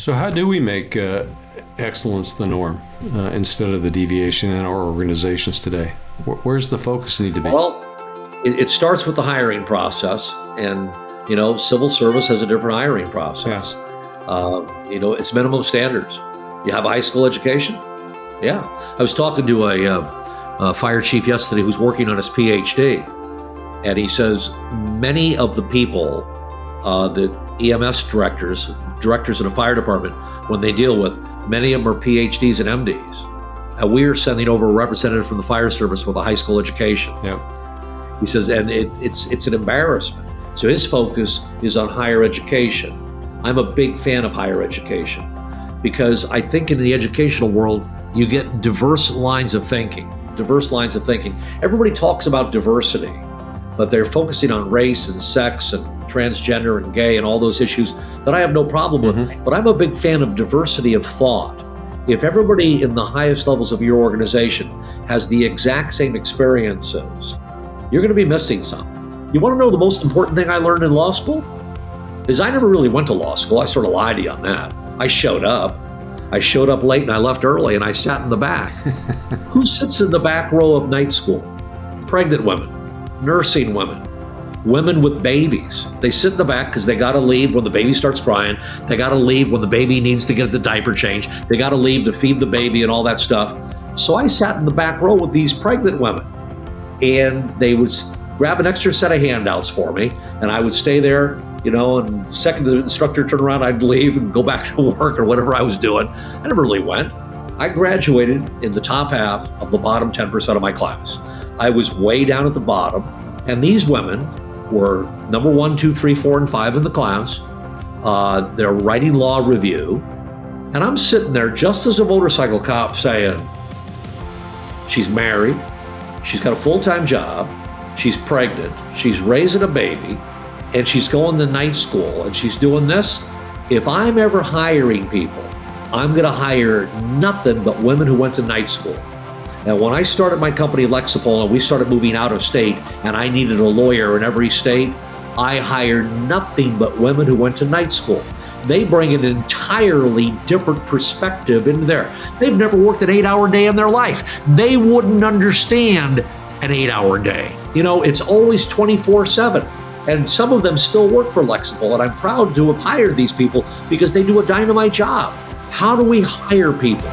So how do we make excellence the norm instead of the deviation in our organizations today? Where's the focus need to be? Well, it starts with the hiring process, and civil service has a different hiring process. Yeah. It's minimum standards. You have a high school education? Yeah. I was talking to a fire chief yesterday who's working on his PhD, and he says many of the people that EMS directors in a fire department, when they deal with, many of them are PhDs and MDs. And we are sending over a representative from the fire service with a high school education. Yeah. He says, and it's an embarrassment. So his focus is on higher education. I'm a big fan of higher education because I think in the educational world, you get diverse lines of thinking. Everybody talks about diversity, but they're focusing on race and sex and transgender and gay and all those issues that I have no problem with. Mm-hmm. But I'm a big fan of diversity of thought. If everybody in the highest levels of your organization has the exact same experiences, you're going to be missing something. You want to know the most important thing I learned in law school? Is I never really went to law school. I sort of lied to you on that. I showed up late and I left early and I sat in the back. Who sits in the back row of night school? Pregnant women, nursing women, women with babies. They sit in the back because they got to leave when the baby starts crying. They got to leave when the baby needs to get the diaper change. They got to leave to feed the baby and all that stuff. So I sat in the back row with these pregnant women, and they would grab an extra set of handouts for me, and I would stay there, and the second the instructor turned around, I'd leave and go back to work or whatever I was doing. I never really went. I graduated in the top half of the bottom 10% of my class. I was way down at the bottom, and these women were number 1, 2, 3, 4, and 5 in the class. They're writing law review, and I'm sitting there just as a motorcycle cop saying, she's married, she's got a full-time job, she's pregnant, she's raising a baby, and she's going to night school, and she's doing this. If I'm ever hiring people, I'm going to hire nothing but women who went to night school. And when I started my company, Lexipol, and we started moving out of state, and I needed a lawyer in every state, I hired nothing but women who went to night school. They bring an entirely different perspective into there. They've never worked an 8-hour day in their life. They wouldn't understand an 8-hour day. It's always 24/7. And some of them still work for Lexipol, and I'm proud to have hired these people because they do a dynamite job. How do we hire people?